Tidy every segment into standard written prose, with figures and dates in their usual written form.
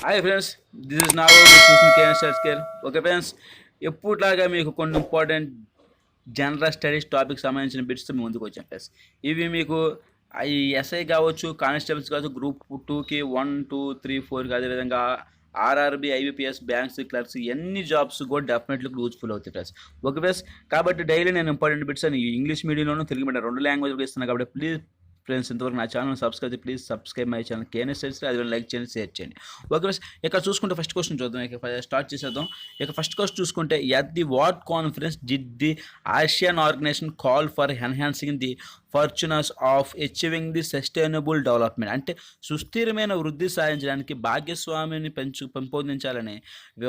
Hi friends, this is నాగో చూసిన KN స్టార్ స్కేర్. ఓకే ఫ్రెండ్స్, ఎప్పుడులాగా మీకు కొన్ని ఇంపార్టెంట్ జనరల్ స్టడీస్ టాపిక్ సంబంధించిన బిట్స్ ముందుకు వచ్చాం ఫ్రెండ్స్. ఇవి మీకు ఈ ఎస్ఐ కావచ్చు, కానిస్టేబుల్స్ కావచ్చు, గ్రూప్ 2కి 1, 2, 3, 4కి అదేవిధంగా ఆర్ఆర్బి, ఐబీపీఎస్, బ్యాంక్స్, క్లర్క్స్ ఎన్ని జాబ్స్ కూడా డెఫినెట్లీ యూజ్ఫుల్ అవుతాయి ఫ్రెండ్స్. ఓకే ఫ్రెండ్స్, కాబట్టి డైలీ నేను ఇంపార్టెంట్ బిట్స్ అని ఇంగ్లీష్ మీడియంలోనూ తెలుగు మీడియం 2 లాంగ్వేజ్లో ఇస్తున్నాను. కాబట్టి ప్లీజ్ ఫ్రెండ్స్, ఇంతవరకు నా channel subscribe please subscribe my channel KN studies. అది లైక్ చేయండి, షేర్ చేయండి. ఓకే ఫ్రెండ్స్, ఇక్కడ చూసుకుంటే ఫస్ట్ క్వశ్చన్ చూద్దాం. ఇక స్టార్ట్ చేసేద్దాం. ఇక ఫస్ట్ క్వశ్చన్ చూసుకుంటే, at the what conference did the Asian organisation call for enhancing the fortunes of achieving the sustainable development? అంటే సుస్థిరమైన వృద్ధి సాధించడానికి భాగస్వామ్యాన్ని పెంపొందించాలని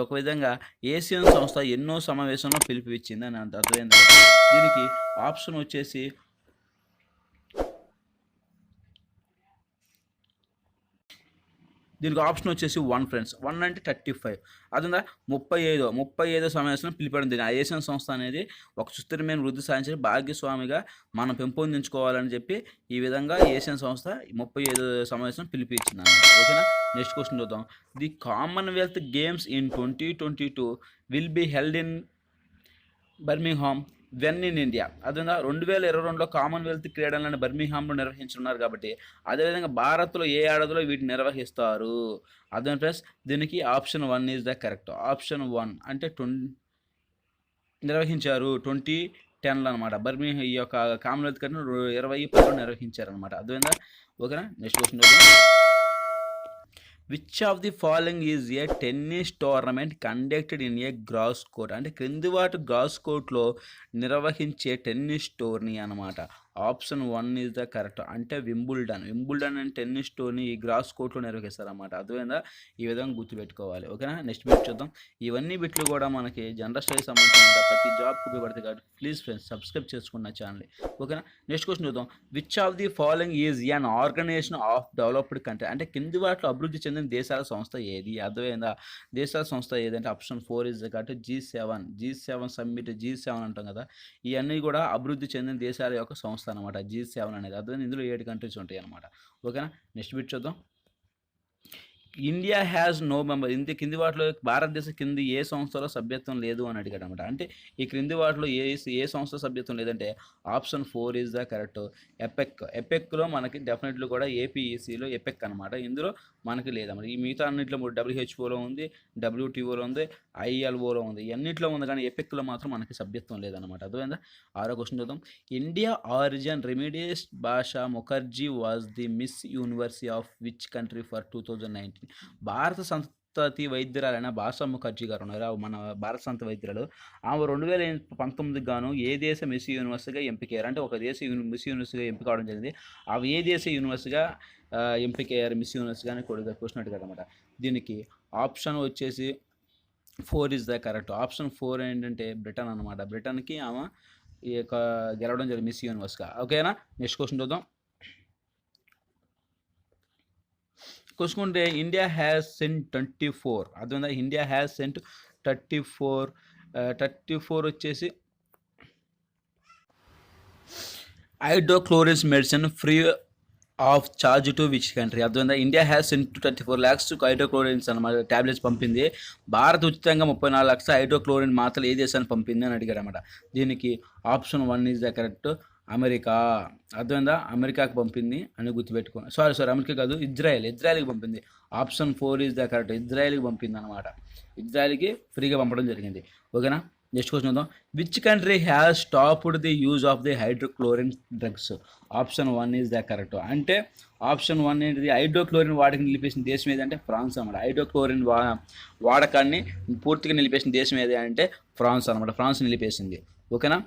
ఒక విధంగా ఏసియన్ సంస్థ ఎన్నో సమావేశంలో పిలుపునిచ్చింది అని అర్థమైంది. దీనికి ఆప్షన్ వచ్చేసి వన్ ఫ్రెండ్స్. 1 అంటే 35, అదంతా 35 సమావేశం పిలిపడం. దీని ఏసియన్ సంస్థ అనేది ఒక సుస్థిరమైన వృద్ధి సాధించి భాగస్వామిగా మనం పెంపొందించుకోవాలని చెప్పి ఈ విధంగా ఏసియన్ సంస్థ 35 సమావేశం పిలిపించింది అన్నమాట. ఓకేనా, నెక్స్ట్ క్వశ్చన్ చూద్దాం. The Commonwealth games in 2022 will be held in Birmingham when in India? అదేవిధంగా 2022లో కామన్వెల్త్ క్రీడలను బర్మింగ్హామ్లో నిర్వహించున్నారు. కాబట్టి అదేవిధంగా భారత్లో ఏ ఏడాదిలో వీటిని నిర్వహిస్తారు? అదే ప్లస్ దీనికి option 1 is the correct. Option 1 అంటే నిర్వహించారు 2010లో అనమాట. ఈ యొక్క కామన్వెల్త్ క్రీడను 2010లో నిర్వహించారనమాట. అదేవిధంగా ఓకేనా, నెక్స్ట్ క్వశ్చన్ చూద్దాం. Which of the following is a tennis tournament conducted in a grass court? అంటే క్రిందివాటి గ్రాస్ కోర్ట్లో నిర్వహించే టెన్నిస్ టోర్నీ అనమాట. Option 1 is the correct. అంటే వింబుల్డన్ అనే టెన్నిస్ టోర్నీ ఈ గ్రాస్ కోర్ట్లో నిర్వహిస్తారన్నమాట. అదేవిధంగా ఈ విధంగా గుర్తుపెట్టుకోవాలి. ఓకేనా, నెక్స్ట్ బిట్ చూద్దాం. ఇవన్నీ బిట్లు కూడా మనకి జనరల్ స్టడీస్ సంబంధించిన ప్రతి జాబ్కి ఉపయోగపడతాయి. కాబట్టి ప్లీజ్ ఫ్రెండ్స్ సబ్స్క్రైబ్ చేసుకున్న ఛానల్. ఓకేనా, నెక్స్ట్ క్వశ్చన్ చూద్దాం. Which of the following is an organisation of developed country? అంటే కింది వాటిలో అభివృద్ధి చెందిన దేశాల సంస్థ ఏది? అర్థమైందా? దేశాల సంస్థ ఏదంటే ఆప్షన్ 4 ఈజ్ కాబట్టి G7 సమ్మిట్, G7 అంటాం కదా. ఇవన్నీ కూడా అభివృద్ధి చెందిన దేశాల యొక్క సంస్థ అనమాట. G7 అనేది అర్థమైంది. ఇందులో 7 కంట్రీస్ ఉంటాయి అనమాట. ఓకేనా, నెక్స్ట్ బిట్ చూద్దాం. India has no member. కింది వాటిలో భారతదేశం కింది ఏ సంస్థలో సభ్యత్వం లేదు అని అడిగాడు అనమాట. అంటే ఈ క్రింది వాటిలో ఏ సంస్థ సభ్యత్వం లేదంటే ఆప్షన్ 4 ఈజ్ ద కరెక్ట్. ఎపెక్లో మనకి డెఫినెట్లీ కూడా ఏపీఈసీలో ఎపెక్ అనమాట. ఇందులో మనకి లేదన్నమాట. ఈ మిగతా అన్నింటిలో WHOలో ఉంది, WTOలో ఉంది, ILOలో ఉంది. ఇవన్నింటిలో ఉంది కానీ ఎపెక్లో మాత్రం మనకి సభ్యత్వం లేదనమాట. అర్థమైందా? 6వ క్వశ్చన్ చూద్దాం. ఇండియా ఆరిజిన్ రెమిడియస్ Bhasha Mukherjee was the miss university of which country for 2019? భారత సంతతి వైద్యురాలైన భాషా ముఖర్జీ గారు ఉన్నారు, మన భారత సంత వైద్యురాలు. ఆమె 2019 గాను ఏ దేశ మిస్ యూనివర్సిటీగా ఎంపికయ్యారు? అంటే ఒక దేశ మిస్ యూనివర్సిటీగా ఎంపిక అవడం జరిగింది. అవి ఏ దేశ యూనివర్సిటీగా ఎంపికయ్యారు మిస్ యూనివర్సిటీగా అని క్వశ్చన్ అడిగారు అనమాట. దీనికి ఆప్షన్ వచ్చేసి 4 ఈజ్ ద కరెక్ట్. ఆప్షన్ 4 ఏంటంటే బ్రిటన్ అనమాట. బ్రిటన్కి ఆమె ఈ యొక్క గెలవడం జరిగింది మిస్ యూనివర్స్గా. ఓకేనా, నెక్స్ట్ క్వశ్చన్ చూద్దాం. చూసుకుంటే ఇండియా హ్యాస్ సెంట్ 34. అదేవిధంగా ఇండియా హ్యాస్ సెంట్ 34 వచ్చేసి hydrochlorine medicine free of charge to which country? అర్థమైందా? India has sent 34 lakhs hydrochlorines అనమాట ట్యాబ్లెట్స్ పంపింది. భారత్ ఉచితంగా 34 lakhs హైడ్రోక్లోరిన్ మాత్రలు ఏ దేశాన్ని పంపింది అని అడిగారు అనమాట. దీనికి option 1 is the correct. America. అర్థమైందా? అమెరికాకి పంపింది అని గుర్తుపెట్టుకోండి. సారీ అమెరికా కాదు, ఇజ్రాయెల్కి పంపింది. Option 4 is the correct. ఇజ్రాయెల్కి పంపింది అనమాట. ఇజ్రాయెల్కి ఫ్రీగా పంపడం జరిగింది. ఓకేనా, నెక్స్ట్ క్వశ్చన్ చూద్దాం. Which country has stopped the use of the hydrochlorine drugs? Option 1 is the correct. అంటే ఆప్షన్ 1 ఏంటిది? హైడ్రోక్లోరిన్ వాడకం నిలిపేసిన దేశం ఏదంటే ఫ్రాన్స్ అనమాట. హైడ్రోక్లోరిన్ వాడకాన్ని పూర్తిగా నిలిపేసిన దేశం ఏది అంటే ఫ్రాన్స్ అనమాట. ఫ్రాన్స్ నిలిపేసింది. ఓకేనా,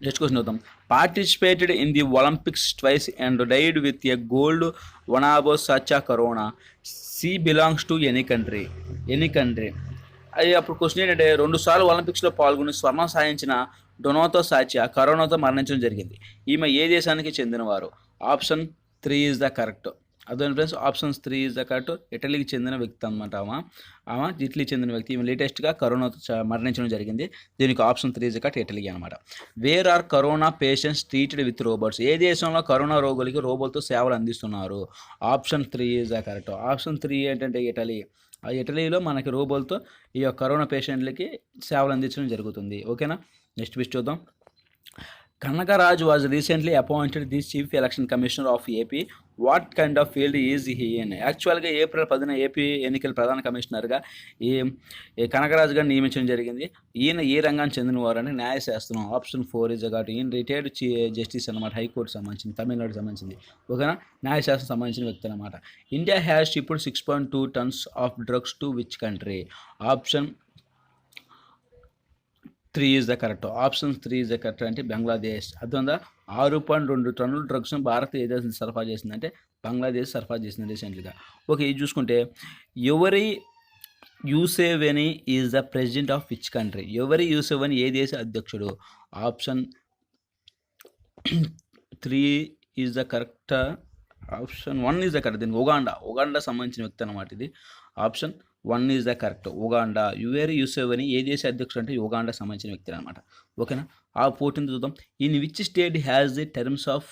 నెక్స్ట్ క్వశ్చన్ చూద్దాం. Participated in the Olympics twice and died with a gold వనాబో సాచా corona she belongs to any country? అది అప్పుడు క్వశ్చన్ ఏంటంటే 2 సార్లు ఒలింపిక్స్లో పాల్గొని స్వర్ణం సాధించిన డొనాతో సాచా కరోనాతో మరణించడం జరిగింది. ఈమె ఏ దేశానికి చెందినవారు? Option 3 is the correct. అదే friends options 3 is the correct. ఇటలీకి చెందిన వ్యక్తి అనమాట ఆమె ఇటలీకి చెందిన వ్యక్తి. ఈమె లేటెస్ట్గా కరోనాతో మరణించడం జరిగింది. దీనికి option 3 is the correct, Italy అనమాట. Where are corona patients treated with robots? ఏ దేశంలో కరోనా రోగులకి రోబోట్తో సేవలు అందిస్తున్నారు? Option 3 is the correct. Option 3 ఏంటంటే ఇటలీ. ఆ ఇటలీలో మనకి రోబోట్తో ఈ యొక్క కరోనా పేషెంట్లకి సేవలు అందించడం జరుగుతుంది. ఓకేనా, నెక్స్ట్ విష్ చూద్దాం. Kanagaraj was recently appointed the chief election commissioner of AP. What kind of field is he in? యాక్చువల్గా ఏప్రిల్ 10న ఏపీ ఎన్నికల ప్రధాన కమిషనర్గా ఈ కనకరాజు గారిని నియమించడం జరిగింది. ఈయన ఏ రంగానికి చెందినవారు అంటే న్యాయశాస్త్రం. ఆప్షన్ 4 ఈజ్ కాబట్టి ఈయన రిటైర్డ్ జస్టిస్ అనమాట, హైకోర్టు సంబంధించింది, తమిళనాడు సంబంధించింది. ఓకేనా, న్యాయశాస్త్రం సంబంధించిన వ్యక్తి అనమాట. India has shipped 6.2 tons of drugs to which country? Option 3 is the correct. Option 3 is the correct అంటే బంగ్లాదేశ్. అర్థందా, 6.2 టన్నుల డ్రగ్స్ను భారత్ ఏ దేశం సరఫరా చేసిందంటే బంగ్లాదేశ్ సరఫరా చేసింది రీసెంట్గా. ఓకే, ఇది చూసుకుంటే Yoweri Museveni is the president of which country? Yoweri Museveni ఏ దేశ అధ్యక్షుడు? Option 3 is the correct. Option 1 is the correct. దీనికి ఉగాండా సంబంధించిన వ్యక్తి అనమాట ఇది. Option 1 is the correct, Uganda. Yoweri Museveni ఏ దేశ అధ్యక్షుడు అంటే ఉగాండా సంబంధించిన వ్యక్తి అనమాట. ఓకేనా, ఆ 14 చూద్దాం. In which state has the terms of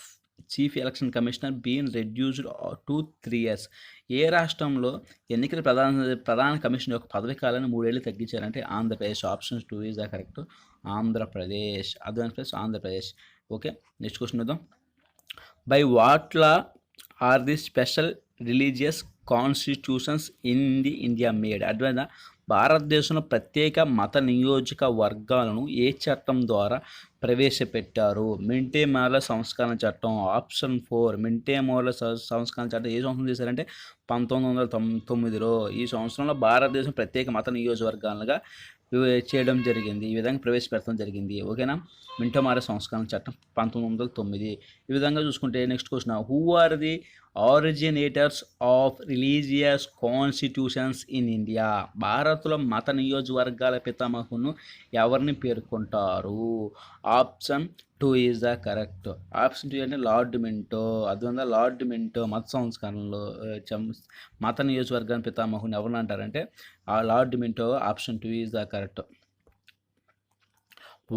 chief election commissioner been reduced to 3 years? ఏ రాష్ట్రంలో ఎన్నికల ప్రధాన కమిషన్ యొక్క పదవి కాలాన్ని 3 ఏళ్ళు తగ్గించారంటే Andhra Pradesh. Option 2 is the correct, Andhra Pradesh. అదే plus Andhra Pradesh. Okay, next question చూద్దాం. By what law are the special religious constitutions in the India made? అర్థమైందా, భారతదేశంలో ప్రత్యేక మత నియోజక వర్గాలను ఏ చట్టం ద్వారా ప్రవేశపెట్టారు? మింటే మోర్ల సంస్కరణ చట్టం. ఆప్షన్ 4 మింటే మోర్ల సంస్కరణ చట్టం ఏ సంవత్సరం చేశారంటే 1909లో. ఈ సంవత్సరంలో భారతదేశం ప్రత్యేక మత నియోజకవర్గాలుగా చేయడం జరిగింది, ఈ విధంగా ప్రవేశపెట్టడం జరిగింది. ఓకేనా, మింటోమార సంస్కరణ చట్టం 1909. ఈ విధంగా చూసుకుంటే next question. Who are the originators of religious constitutions in India? భారత్లో మత నియోజకవర్గాల పితామహును ఎవరిని పేర్కొంటారు? Option 2 is the correct. Option 2 అంటే లార్డ్ మింటో. అదివల్ల లార్డ్ మింటో మత సంస్కరణలో మత నియోజకవర్గాన్ని పితామహుని ఎవరిని అంటారంటే ఆ lord Minto. Option 2 is the correct.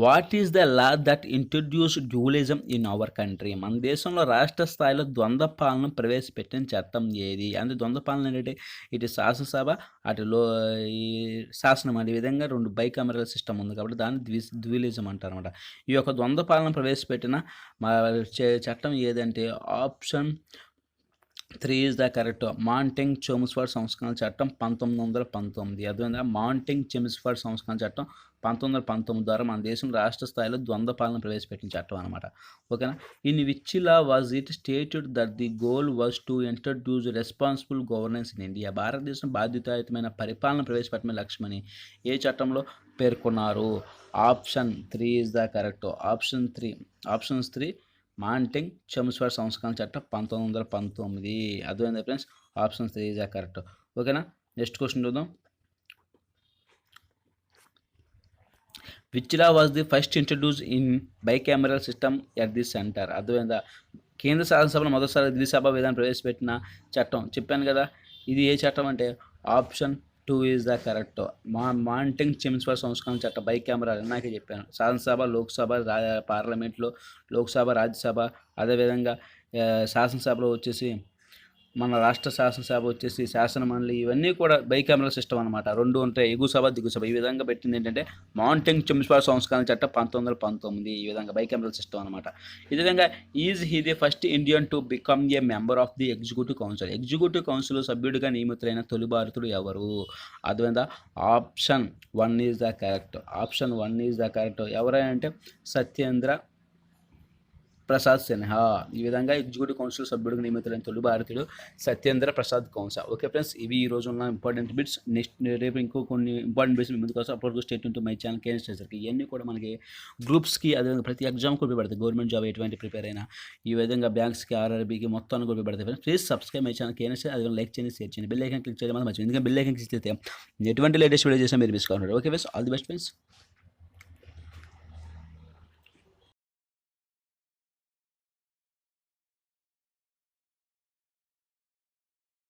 What is the law that introduce dualism in our country? మన దేశంలో రాష్ట్ర స్థాయిలో ద్వంద్వ పాలన ప్రవేశపెట్టిన చట్టం ఏది? అంటే ద్వంద్వ పాలన ఏంటంటే ఇటు శాసనసభ అటులో ఈ శాసనం అనే విధంగా 2 బైకామరల్ సిస్టమ్ ఉంది కాబట్టి దాన్ని డ్యూలిజం అంటారు అనమాట. ఈ యొక్క ద్వంద్వ పాలన ప్రవేశపెట్టిన చట్టం ఏదంటే option 3 is the correct. Montagu Chelmsford సంస్కరణ చట్టం 1919. అదేవిధంగా మాంటింగ్ చెమ్స్ఫర్డ్ సంస్కరణ చట్టం 1919 ద్వారా మన దేశం రాష్ట్ర స్థాయిలో ద్వంద్వ పాలన ప్రవేశపెట్టిన చట్టం అనమాట. ఓకేనా, in which law was it stated that the goal was to introduce responsible governance in India? భారతదేశం బాధ్యతాయుతమైన పరిపాలన ప్రవేశపెట్టమే లక్ష్యమని ఏ చట్టంలో పేర్కొన్నారు? Option 3 is the correct. Options 3 Montagu Chelmsford సంస్కరణ చట్టం 1919. అర్థమైందా friends? Option 3 is the correct. ఓకేనా, నెక్స్ట్ క్వశ్చన్ చూద్దాం. Which law was the first introduce in bicameral system at the centre? అర్థమైందా, కేంద్ర శాసనసభలో మొదటిసారి ద్విసభ విధానం ప్రవేశపెట్టిన చట్టం చెప్పాను కదా, ఇది ఏ చట్టం అంటే option 2 is the correct. Montagu Chelmsford సంస్కరణ చట్టం బైకామరల్ నాకే చెప్పాను. శాసనసభ, లోక్సభ, పార్లమెంట్లో లోక్సభ, రాజ్యసభ, అదేవిధంగా శాసనసభలో వచ్చేసి మన రాష్ట్ర శాసనసభ వచ్చేసి శాసనమండలి, ఇవన్నీ కూడా బైకామరల్ సిస్టమ్ అనమాట. 2 ఉంటాయి, ఎగువ సభ, దిగువ సభ. ఈ విధంగా పెట్టింది ఏంటంటే మాంటింగ్ చెమ్స్ఫర్డ్ సంస్కరణ చట్టం 1919. ఈ విధంగా బైకామరల్ సిస్టమ్ అనమాట. ఈ విధంగా is he the first Indian to become a member of the executive council? Executive council సభ్యుడిగా నియమితులైన తొలి భారతుడు ఎవరు? అదేవిధంగా option 1 is the correct. Option 1 is the correct. ఎవరంటే సత్యేంద్ర ప్రసాద్ సిన్హా. ఈ విధంగా ఎగ్జిక్యూటివ్ కౌన్సిల్ సభ్యుడికి నియమితులైన తొలి భారతీయుడు సత్యేంద్ర ప్రసాద్ కౌన్సా. ఓకే ఫ్రెండ్స్, ఇవి ఈ రోజు ఉన్న ఇంపార్టెంట్ బిట్స్. నెక్స్ట్ రేపు ఇంకో కొన్ని ఇంపార్టెంట్ బిట్స్ మీ ముందుకు వస్తాయి. అప్పటికి state to my channel KN స్టేసర్కి. ఇవన్నీ కూడా మనకి గ్రూప్స్కి, అదేవిధంగా ప్రతి ఎగ్జామ్కి ఉపయోగపడతాయి. గవర్నమెంట్ జాబ్ ఎటువంటి ప్రిపేర్ అయినా ఈ విధంగా బ్యాంక్స్కి, ఆర్ఆర్బీకి మొత్తానికి ఉపయోగపడతాయి friends. Please subscribe my channel KN స్టేసర్. అదేవిధంగా లైక్ చేయండి, షేర్ చేయండి, బెల్ ఐకాన్ క్లిక్ చేయడం మర్చిపోయింది. ఎందుకంటే బెల్ ఐకాన్ క్లిక్ చేస్తే ఎటువంటి లేటెస్ట్ వీడియో చేసినా మీరు మిస్ కావాలి. Okay friends, all the best friends.